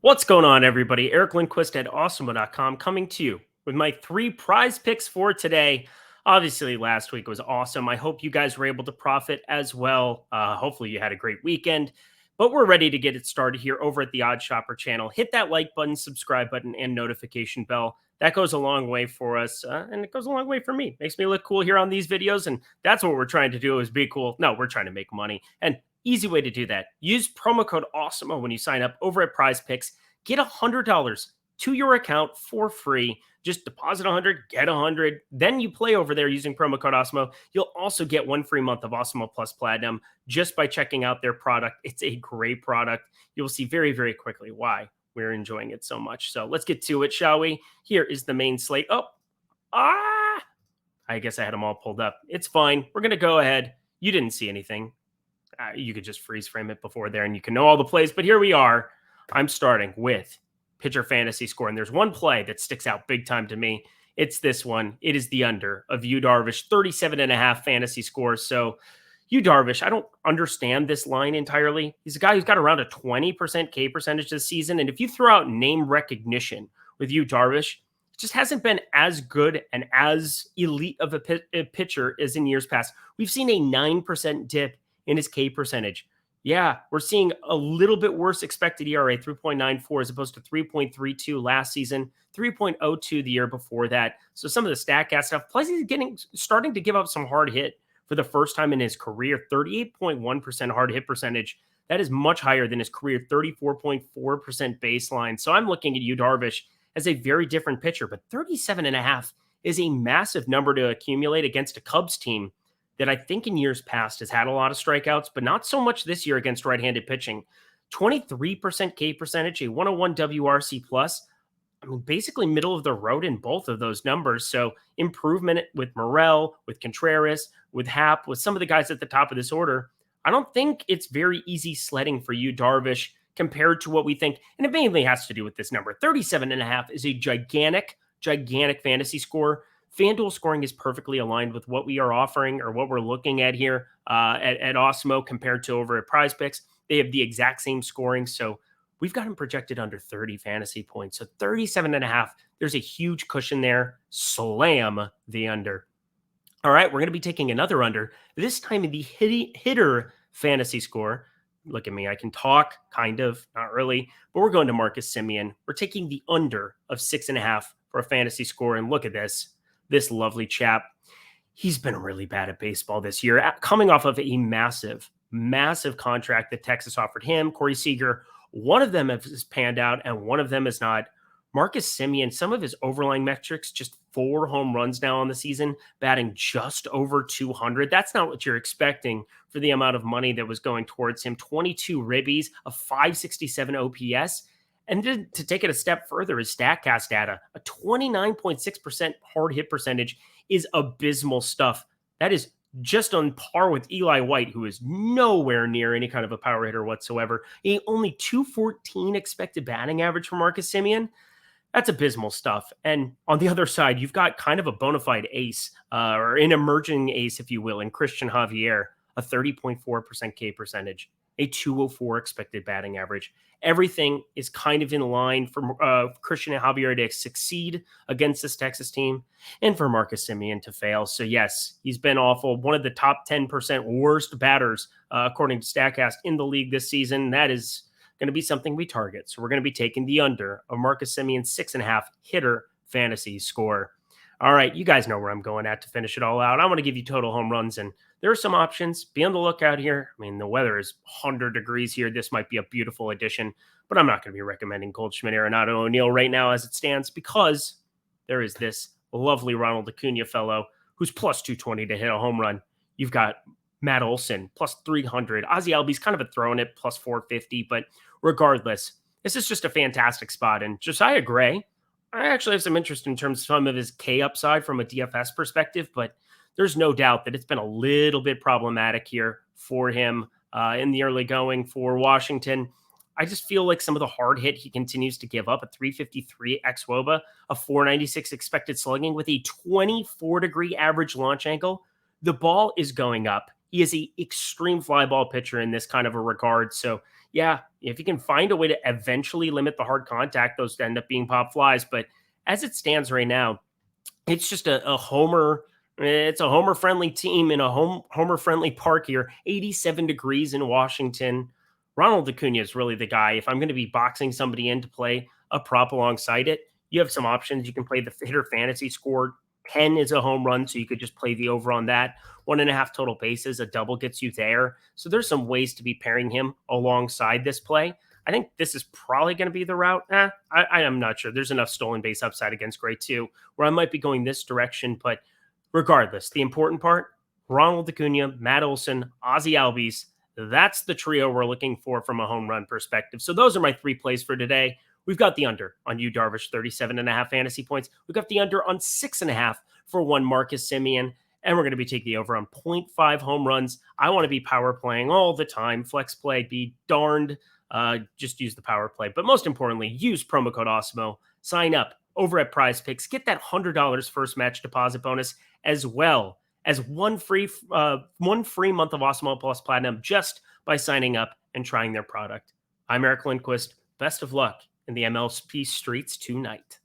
What's going on, everybody? Eric Lindquist at Awesemo.com coming to you with my 3 prize picks for today. Obviously, last week was awesome. I hope you guys were able to profit as well. Hopefully, you had a great weekend. But we're ready to get it started here over at the Odd Shopper channel. Hit that like button, subscribe button, and notification bell. That goes a long way for us, and it goes a long way for me. Makes me look cool here on these videos, and that's what we're trying to do is be cool. No, we're trying to make money. And easy way to do that. Use promo code Awesemo when you sign up over at PrizePicks. Get $100 to your account for free. Just deposit 100, get 100. Then you play over there using promo code Awesemo. You'll also get 1 free month of Awesemo Plus Platinum just by checking out their product. It's a great product. You'll see very, very quickly why we're enjoying it so much. So let's get to it, shall we? Here is the main slate. I guess I had them all pulled up. It's fine. We're going to go ahead. You didn't see anything. You could just freeze frame it before there and you can know all the plays. But here we are. I'm starting with pitcher fantasy score. And there's one play that sticks out big time to me. It's this one. It is the under of Darvish, 37.5 fantasy score. So Darvish, I don't understand this line entirely. He's a guy who's got around a 20% K percentage this season. And if you throw out name recognition with Darvish, it just hasn't been as good and as elite of a pitcher as in years past. We've seen a 9% dip in his K percentage. Yeah, we're seeing a little bit worse expected ERA, 3.94 as opposed to 3.32 last season, 3.02 the year before that. So some of the StatCast stuff. Plus, he's starting to give up some hard hit for the first time in his career, 38.1% hard hit percentage. That is much higher than his career 34.4% baseline. So I'm looking at Darvish as a very different pitcher, but 37.5 is a massive number to accumulate against a Cubs team that I think in years past has had a lot of strikeouts, but not so much this year against right-handed pitching. 23% K percentage, a 101 WRC plus. I mean, basically middle of the road in both of those numbers. So improvement with Morel, with Contreras, with Happ, with some of the guys at the top of this order. I don't think it's very easy sledding for Darvish compared to what we think. And it mainly has to do with this number. 37.5 is a gigantic fantasy score. FanDuel scoring is perfectly aligned with what we are offering or what we're looking at here at Awesemo compared to over at PrizePicks. They have the exact same scoring. So we've got him projected under 30 fantasy points. So 37.5, there's a huge cushion there. Slam the under. All right, we're going to be taking another under. This time in the hitter fantasy score. Look at me. I can talk, kind of, not really. But we're going to Marcus Semien. We're taking the under of 6.5 for a fantasy score. And look at this. This lovely chap, he's been really bad at baseball this year, coming off of a massive contract that Texas offered him. Corey Seager, one of them has panned out and one of them is not. Marcus Semien, some of his overlying metrics, just 4 home runs now on the season, batting just over 200. That's not what you're expecting for the amount of money that was going towards him. 22 ribbies, a 567 OPS. And to take it a step further, his StatCast data, a 29.6% hard hit percentage is abysmal stuff. That is just on par with Eli White, who is nowhere near any kind of a power hitter whatsoever. A only 214 expected batting average for Marcus Semien. That's abysmal stuff. And on the other side, you've got kind of a bona fide ace, or an emerging ace, if you will, in Christian Javier, a 30.4% K percentage, a 204 expected batting average. Everything is kind of in line for Christian Javier to succeed against this Texas team and for Marcus Semien to fail. So yes, he's been awful. One of the top 10% worst batters, according to StatCast, in the league this season. That is going to be something we target. So we're going to be taking the under of Marcus Semien's 6.5 hitter fantasy score. All right, you guys know where I'm going at to finish it all out. I want to give you total home runs, and there are some options. Be on the lookout here. I mean, the weather is 100 degrees here. This might be a beautiful addition, but I'm not going to be recommending Goldschmidt, Arenado, O'Neill right now as it stands because there is this lovely Ronald Acuña fellow who's plus 220 to hit a home run. You've got Matt Olson, plus 300. Ozzie Albies kind of a throwing it, plus 450, but regardless, this is just a fantastic spot. And Josiah Gray, I actually have some interest in terms of some of his K upside from a DFS perspective, but there's no doubt that it's been a little bit problematic here for him in the early going for Washington. I just feel like some of the hard hit he continues to give up, a 353 xWOBA, a 496 expected slugging with a 24-degree average launch angle. The ball is going up. He is an extreme fly ball pitcher in this kind of a regard. So yeah, if you can find a way to eventually limit the hard contact, those end up being pop flies. But as it stands right now, it's just a homer. It's a homer friendly team in a homer friendly park here. 87 degrees in Washington. Ronald Acuña is really the guy. If I'm going to be boxing somebody in to play a prop alongside it, you have some options. You can play the hitter fantasy score. 10 is a home run, so you could just play the over on that. 1.5 total bases, a double gets you there. So there's some ways to be pairing him alongside this play. I think this is probably going to be the route. I am not sure. There's enough stolen base upside against Gray 2 where I might be going this direction. But regardless, the important part, Ronald Acuña, Matt Olson, Ozzie Albies, that's the trio we're looking for from a home run perspective. So those are my 3 plays for today. We've got the under on Yu Darvish, 37.5 fantasy points. We've got the under on 6.5 for one Marcus Semien. And we're going to be taking the over on 0.5 home runs. I want to be power playing all the time. Flex play, be darned. Just use the power play. But most importantly, use promo code Awesemo. Sign up over at PrizePicks. Get that $100 first match deposit bonus, as well as one free month of Awesemo Plus Platinum just by signing up and trying their product. I'm Eric Lindquist. Best of luck in the MLB streets tonight.